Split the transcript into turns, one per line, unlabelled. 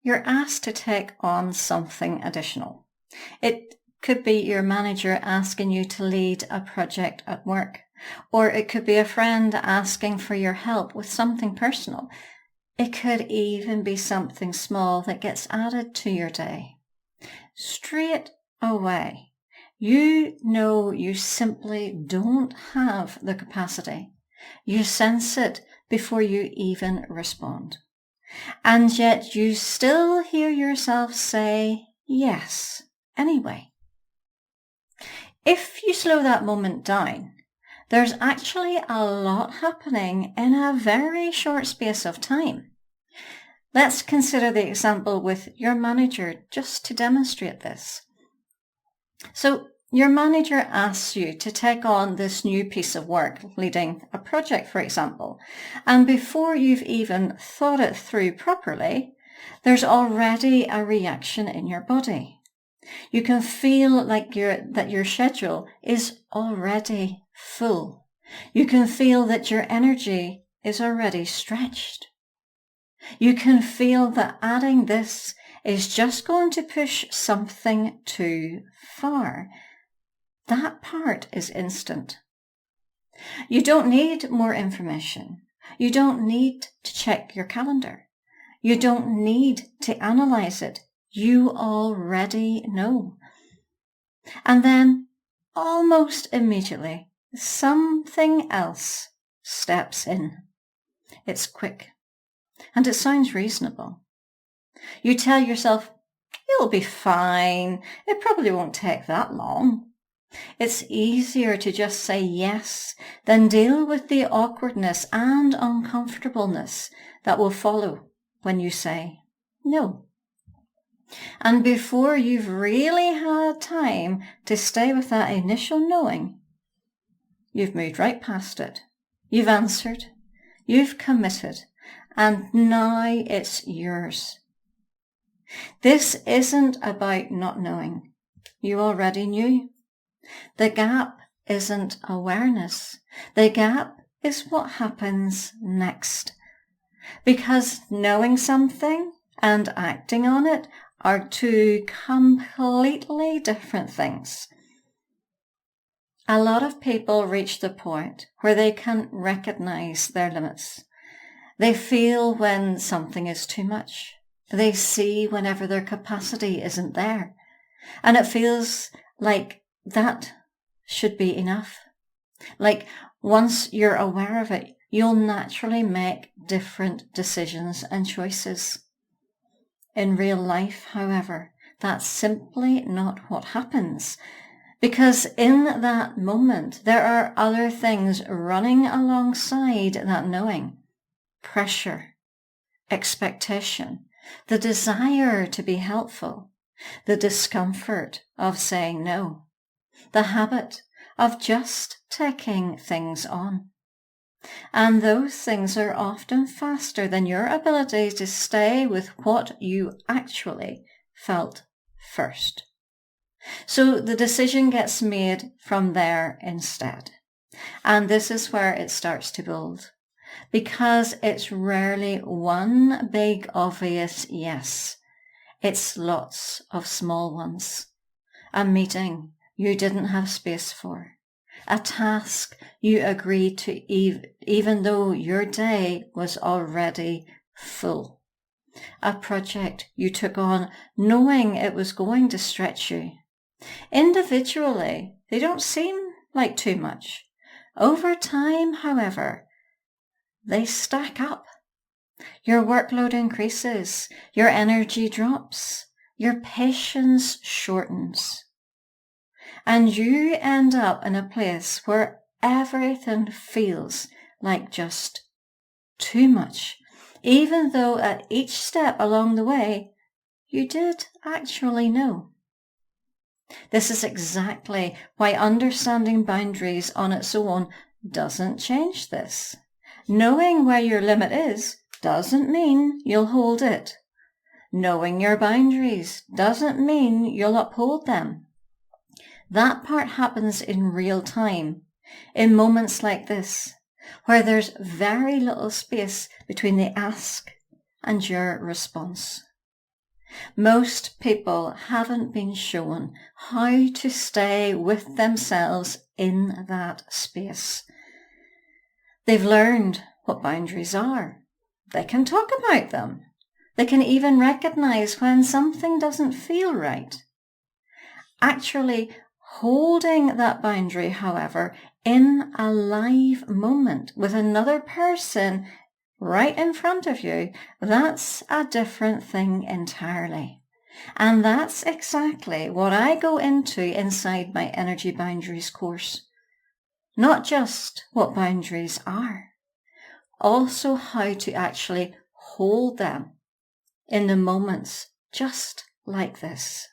you're asked to take on something additional. It could be your manager asking you to lead a project at work, or it could be a friend asking for your help with something personal. It could even be something small that gets added to your day. Straight away, you know you simply don't have the capacity. You sense it before you even respond. And yet you still hear yourself say yes anyway. If you slow that moment down, there's actually a lot happening in a very short space of time. Let's consider the example with your manager just to demonstrate this. So your manager asks you to take on this new piece of work, leading a project, for example, and before you've even thought it through properly, there's already a reaction in your body. You can feel like that your schedule is already full. You can feel that your energy is already stretched. You can feel that adding this is just going to push something too far. That part is instant. You don't need more information. You don't need to check your calendar. You don't need to analyze it. You already know. And then, almost immediately, something else steps in. It's quick, and it sounds reasonable. You tell yourself, you'll be fine. It probably won't take that long. It's easier to just say yes than deal with the awkwardness and uncomfortableness that will follow when you say no. And before you've really had time to stay with that initial knowing, you've moved right past it. You've answered, you've committed, and now it's yours. This isn't about not knowing. You already knew. The gap isn't awareness. The gap is what happens next. Because knowing something and acting on it are two completely different things. A lot of people reach the point where they can recognize their limits. They feel when something is too much. They see whenever their capacity isn't there. And it feels like that should be enough. Like once you're aware of it, you'll naturally make different decisions and choices. In real life, however, that's simply not what happens. Because in that moment, there are other things running alongside that knowing. Pressure, expectation, the desire to be helpful, the discomfort of saying no, the habit of just taking things on. And those things are often faster than your ability to stay with what you actually felt first. So the decision gets made from there instead. And this is where it starts to build. Because it's rarely one big obvious yes. It's lots of small ones. A meeting you didn't have space for. A task you agreed to even though your day was already full. A project you took on knowing it was going to stretch you. Individually, they don't seem like too much. Over time, however, they stack up. Your workload increases, your energy drops, your patience shortens. And you end up in a place where everything feels like just too much, even though at each step along the way, you did actually know. This is exactly why understanding boundaries on its own doesn't change this. Knowing where your limit is doesn't mean you'll hold it. Knowing your boundaries doesn't mean you'll uphold them. That part happens in real time, in moments like this, where there's very little space between the ask and your response. Most people haven't been shown how to stay with themselves in that space. They've learned what boundaries are. They can talk about them. They can even recognize when something doesn't feel right. Actually, holding that boundary, however, in a live moment with another person right in front of you, that's a different thing entirely. And that's exactly what I go into inside my Energy Boundaries course. Not just what boundaries are, also how to actually hold them in the moments just like this.